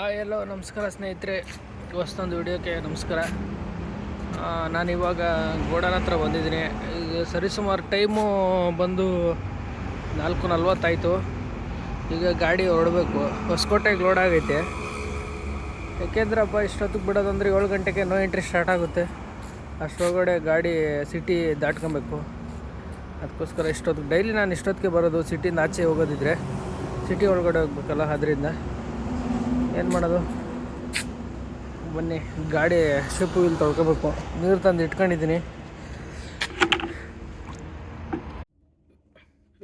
ಎಲ್ಲೋ ನಮಸ್ಕಾರ ಸ್ನೇಹಿತರೆ, ಹೊಸದೊಂದು ವಿಡಿಯೋಕ್ಕೆ ನಮಸ್ಕಾರ. ನಾನಿವಾಗ ಗೋಡನ್ ಹತ್ರ ಬಂದಿದ್ದೀನಿ. ಈಗ ಸರಿಸುಮಾರು ಟೈಮು ಬಂದು 4:40 ಆಯಿತು. ಈಗ ಗಾಡಿ ಹೊರಡಬೇಕು. ಹೊಸಕೋಟೆಗೆ ಲೋಡ್ ಆಗೈತೆ. ಯಾಕೆಂದ್ರಪ್ಪ ಇಷ್ಟೊತ್ತಿಗೆ ಬಿಡೋದಂದರೆ 7 ಗಂಟೆಗೆ ನೋ ಎಂಟ್ರಿ ಸ್ಟಾರ್ಟ್ ಆಗುತ್ತೆ. ಅಷ್ಟರೊಳಗಡೆ ಗಾಡಿ ಸಿಟಿ ದಾಟ್ಕೊಬೇಕು. ಅದಕ್ಕೋಸ್ಕರ ಇಷ್ಟೊತ್ತಿಗೆ ಡೈಲಿ ನಾನು ಇಷ್ಟೊತ್ತಿಗೆ ಬರೋದು. ಸಿಟಿಯಿಂದ ಆಚೆ ಹೋಗೋದಿದ್ರೆ ಸಿಟಿ ಒಳಗಡೆ ಹೋಗ್ಬೇಕಲ್ಲ, ಅದರಿಂದ ಏನು ಮಾಡೋದು. ಬನ್ನಿ, ಗಾಡಿ ಶಿಪ್ ವೀಲ್ ತೊಳ್ಕೊಬೇಕು. ನೀರು ತಂದು ಇಟ್ಕೊಂಡಿದ್ದೀನಿ.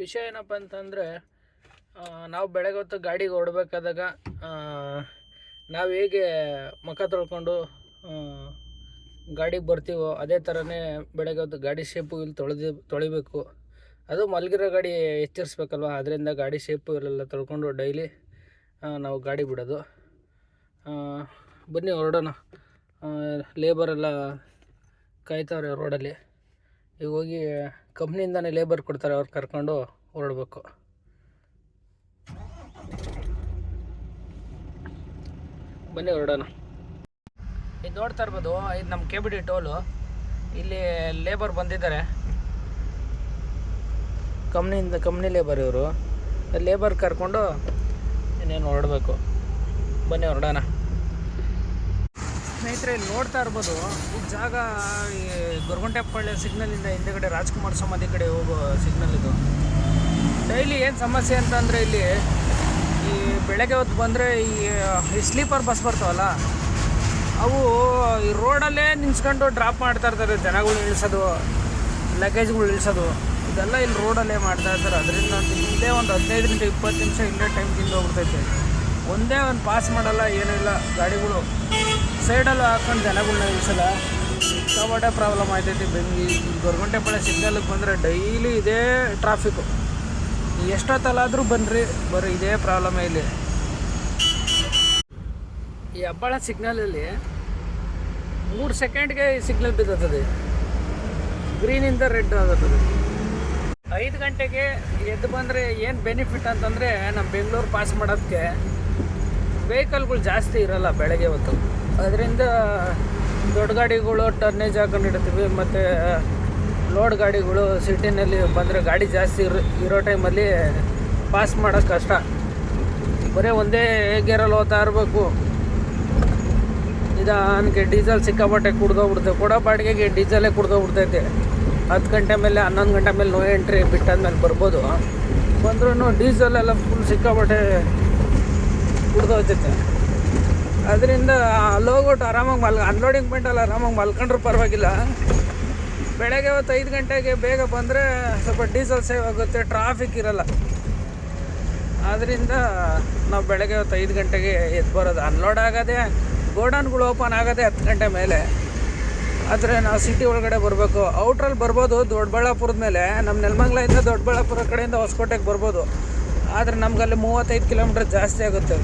ವಿಷಯ ಏನಪ್ಪ ಅಂತಂದರೆ, ನಾವು ಬೆಳಗ್ಗೆ ಹೊತ್ತು ಗಾಡಿಗೆ ಹೊರಡ್ಬೇಕಾದಾಗ ನಾವು ಹೇಗೆ ಮುಖ ತೊಳ್ಕೊಂಡು ಗಾಡಿಗೆ ಬರ್ತೀವೋ ಅದೇ ಥರನೇ ಬೆಳಗ್ಗೆ ಹೊತ್ತು ಗಾಡಿ ಶೇಪು ವೀಲ್ ತೊಳಿಬೇಕು. ಅದು ಮಲಗಿರೋ ಗಾಡಿ ಎಚ್ಚರಿಸ್ಬೇಕಲ್ವ, ಅದರಿಂದ ಗಾಡಿ ಶೇಪು ವೀಲೆಲ್ಲ ತೊಳ್ಕೊಂಡು ಡೈಲಿ ನಾವು ಗಾಡಿ ಬಿಡೋದು. ಬನ್ನಿ ಹೊರಡೋಣ. ಲೇಬರೆಲ್ಲ ಕಾಯ್ತವ್ರೆ ರೋಡಲ್ಲಿ. ಈಗ ಹೋಗಿ ಕಂಪ್ನಿಯಿಂದನೇ ಲೇಬರ್ ಕೊಡ್ತಾರೆ, ಅವ್ರು ಕರ್ಕೊಂಡು ಹೊರಡ್ಬೇಕು. ಬನ್ನಿ ಹೊರಡೋಣ. ಇದು ನೋಡ್ತಾ ಇರ್ಬೋದು, ಇದು ನಮ್ಮ KBD ಟೋಲು. ಇಲ್ಲಿ ಲೇಬರ್ ಬಂದಿದ್ದಾರೆ, ಕಂಪ್ನಿ ಲೇಬರ್ ಇವರು. ಲೇಬರ್ ಕರ್ಕೊಂಡು ಇನ್ನೇನು ಹೊರಡಬೇಕು. ಬನ್ನಿ ಹೊರಡೋಣ. ಸ್ನೇಹಿತರೆ, ಇಲ್ಲಿ ನೋಡ್ತಾ ಇರ್ಬೋದು, ಈ ಜಾಗ ಈ ಗೊರಗುಂಟೆಪಾಳ್ಯ ಸಿಗ್ನಲಿಂದ ಹಿಂದೆಗಡೆ ರಾಜ್ಕುಮಾರ್ ಸಮಾಧಿ ಕಡೆ ಹೋಗೋ ಸಿಗ್ನಲ್ ಇದು. ಡೈಲಿ ಏನು ಸಮಸ್ಯೆ ಅಂತಂದರೆ, ಇಲ್ಲಿ ಈ ಬೆಳಗ್ಗೆ ಹೊತ್ತು ಬಂದರೆ ಈ ಸ್ಲೀಪರ್ ಬಸ್ ಬರ್ತಾವಲ್ಲ, ಅವು ಈ ರೋಡಲ್ಲೇ ನಿಂತ್ಕೊಂಡು ಡ್ರಾಪ್ ಮಾಡ್ತಾ ಇರ್ತಾರೆ. ಜನಗಳು ಇಳಿಸೋದು, ಲಗೇಜ್ಗಳು ಇಳಿಸೋದು, ಇದೆಲ್ಲ ಇಲ್ಲಿ ರೋಡಲ್ಲೇ ಮಾಡ್ತಾ ಇರ್ತಾರೆ. ಅದರಿಂದ ಇಲ್ಲೇ ಒಂದು 15 ನಿಮಿಷ 20 ನಿಮಿಷ ಇಲ್ಲೇ ಟೈಮ್ ತಿಂದು ಹೋಗ್ಬಿಡ್ತೈತೆ. ಒಂದೇ ಒಂದು ಪಾಸ್ ಮಾಡಲ್ಲ, ಏನೂ ಇಲ್ಲ. ಗಾಡಿಗಳು ಸೈಡಲ್ಲೂ ಹಾಕೊಂಡು ಜನಗಳನ್ನ ಇಳಿಸಲ್ಲ. ಸಿಕ್ಕಾಪಟ್ಟೆ ಪ್ರಾಬ್ಲಮ್ ಆಗ್ತೈತಿ. ಗೊರಗುಂಟೆಪಾಳ್ಯ ಸಿಗ್ನಲ್ಗೆ ಬಂದರೆ ಡೈಲಿ ಇದೇ ಟ್ರಾಫಿಕ್ಕು. ಎಷ್ಟೊತ್ತಲ್ಲಾದರೂ ಬನ್ನಿರಿ, ಬರೀ ಇದೇ ಪ್ರಾಬ್ಲಮೇ ಇಲ್ಲಿ. ಈ ಹೆಬ್ಬಾಳ ಸಿಗ್ನಲಲ್ಲಿ 3 ಸೆಕೆಂಡ್ಗೆ ಈ ಸಿಗ್ನಲ್ ಬಿದ್ದತ್ತದೆ. ಗ್ರೀನಿಂದ ರೆಡ್ ಆಗುತ್ತದೆ. 5 ಗಂಟೆಗೆ ಎದ್ದು ಬಂದರೆ ಏನು ಬೆನಿಫಿಟ್ ಅಂತಂದರೆ, ನಮ್ಮ ಬೆಂಗಳೂರು ಪಾಸ್ ಮಾಡೋದಕ್ಕೆ ವೆಹಿಕಲ್ಗಳು ಜಾಸ್ತಿ ಇರೋಲ್ಲ ಬೆಳಗ್ಗೆ ಹೊತ್ತು. ಅದರಿಂದ ದೊಡ್ಡ ಗಾಡಿಗಳು ಟರ್ನೇಜ್ ಹಾಕೊಂಡಿಡ್ತೀವಿ. ಮತ್ತು ಲೋಡ್ ಗಾಡಿಗಳು ಸಿಟಿನಲ್ಲಿ ಬಂದರೆ ಗಾಡಿ ಜಾಸ್ತಿ ಇರೋ ಟೈಮಲ್ಲಿ ಪಾಸ್ ಮಾಡೋಕ್ಕೆ ಕಷ್ಟ. ಬರೀ ಒಂದೇ ಗೇರಲ್ಲಿ ಹೋಗ್ತಾ ಇರಬೇಕು. ನಿಧಾನಕ್ಕೆ ಡೀಸೆಲ್ ಸಿಕ್ಕಾಪಟ್ಟೆ ಕುಡ್ದೋಗ್ಬಿಡ್ತೇವೆ. ಕೊಡೋ ಬಾಡಿಗೆಗೆ ಡೀಸೆಲ್ಲೇ ಕುಡ್ದೋಗ್ಬಿಡ್ತೈತೆ. 10 ಗಂಟೆ ಮೇಲೆ 11 ಗಂಟೆ ಮೇಲೆ ನೋ ಎಂಟ್ರಿ ಬಿಟ್ಟಾದ್ಮೇಲೆ ಬರ್ಬೋದು. ಬಂದ್ರೂ ಡೀಸೆಲೆಲ್ಲ ಫುಲ್ ಸಿಕ್ಕಾಪಟ್ಟೆ ಕುಡ್ದೋಗ್ತೈತೆ. ಅದರಿಂದ ಅಲ್ಲೋಗ್ಬಿಟ್ಟು ಆರಾಮಾಗಿ ಅನ್ಲೋಡಿಂಗ್ ಪಾಯಿಂಟಲ್ಲಿ ಆರಾಮಾಗಿ ಮಲ್ಕೊಂಡ್ರೂ ಪರವಾಗಿಲ್ಲ. ಬೆಳಗ್ಗೆ ಹೊತ್ತು 5 ಗಂಟೆಗೆ ಬೇಗ ಬಂದರೆ ಸ್ವಲ್ಪ ಡೀಸೆಲ್ ಸೇವ್ ಆಗುತ್ತೆ, ಟ್ರಾಫಿಕ್ ಇರೋಲ್ಲ. ಆದ್ದರಿಂದ ನಾವು ಬೆಳಗ್ಗೆ ಹೊತ್ತು 5 ಗಂಟೆಗೆ ಎದ್ದು ಬರೋದು. ಅನ್ಲೋಡ್ ಆಗೋದೇ, ಗೋಡನ್ಗಳು ಓಪನ್ ಆಗೋದೇ 10 ಗಂಟೆ ಮೇಲೆ. ಆದರೆ ನಾವು ಸಿಟಿ ಒಳಗಡೆ ಬರಬೇಕು. ಔಟ್ರಲ್ಲಿ ಬರ್ಬೋದು ದೊಡ್ಡಬಳ್ಳಾಪುರದ ಮೇಲೆ. ನಮ್ಮ ನೆಲಮಂಗಲದಿಂದ ದೊಡ್ಡಬಳ್ಳಾಪುರ ಕಡೆಯಿಂದ ಹೊಸಕೋಟೆಗೆ ಬರ್ಬೋದು. ಆದರೆ ನಮಗಲ್ಲಿ 35 ಕಿಲೋಮೀಟ್ರ್ ಜಾಸ್ತಿ ಆಗುತ್ತೆ.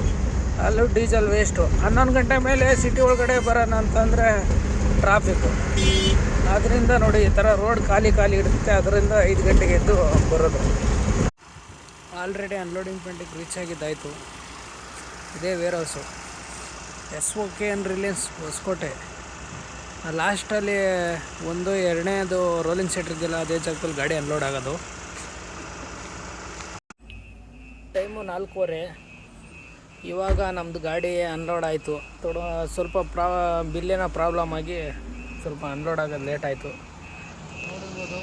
ಅಲ್ಲೂ ಡೀಸೆಲ್ ವೇಸ್ಟು. 11 ಗಂಟೆ ಮೇಲೆ ಸಿಟಿ ಒಳಗಡೆ ಬರೋಣ ಅಂತಂದರೆ ಟ್ರಾಫಿಕ್ಕು. ಆದ್ದರಿಂದ ನೋಡಿ, ಈ ಥರ ರೋಡ್ ಖಾಲಿ ಇರುತ್ತೆ. ಅದರಿಂದ 5 ಗಂಟೆಗೆ ಎದ್ದು ಬರೋದು. ಆಲ್ರೆಡಿ ಅನ್ಲೋಡಿಂಗ್ ಪಾಯಿಂಟಿಗೆ ರೀಚ್ ಆಗಿದ್ದಾಯಿತು. ಇದೇ warehouse, SOKN Reliance Hoskote. ಲಾಸ್ಟಲ್ಲಿ 2ನೇದು ರೋಲಿಂಗ್ ಸೆಟ್ ಇದೆಯಲ್ಲ, ಅದೇ ಜಾಗದಲ್ಲಿ ಗಾಡಿ ಅನ್ಲೋಡ್ ಆಗೋದು. ಟೈಮು 4:15. ಇವಾಗ ನಮ್ಮದು ಗಾಡಿ ಅನ್ಲೋಡ್ ಆಯಿತು. ಸ್ವಲ್ಪ ಬಿಲ್ಲಿನ ಪ್ರಾಬ್ಲಮ್ ಆಗಿ ಸ್ವಲ್ಪ ಅನ್ಲೋಡ್ ಆಗೋದು ಲೇಟ್ ಆಯಿತು. ನೋಡಿರ್ಬೋದು,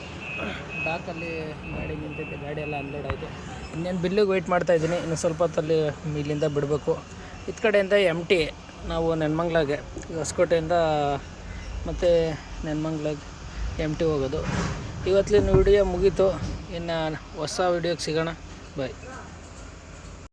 ಡಾಕಲ್ಲಿ ಗಾಡಿ ನಿಂತೈತೆ. ಗಾಡಿ ಎಲ್ಲ ಅನ್ಲೋಡ್ ಆಯಿತು. ಇನ್ನೇನು ಬಿಲ್ಲಿಗೆ ವೆಯ್ಟ್ ಮಾಡ್ತಾಯಿದ್ದೀನಿ. ಇನ್ನು ಸ್ವಲ್ಪ ಹೊತ್ತಲ್ಲಿ ಇಲ್ಲಿಂದ ಬಿಡಬೇಕು. ಇತ್ತ ಕಡೆಯಿಂದ MT, ನಾವು ನೆಲಮಂಗಲಗೆ, ಹೊಸಕೋಟೆಯಿಂದ ಮತ್ತು ನೆಲಮಂಗಲಗೆ MT ಹೋಗೋದು. ಇವತ್ತಿನ ವಿಡಿಯೋ ಮುಗೀತು. ಇನ್ನು ಹೊಸ ವಿಡಿಯೋಗೆ ಸಿಗೋಣ. ಬಾಯ್.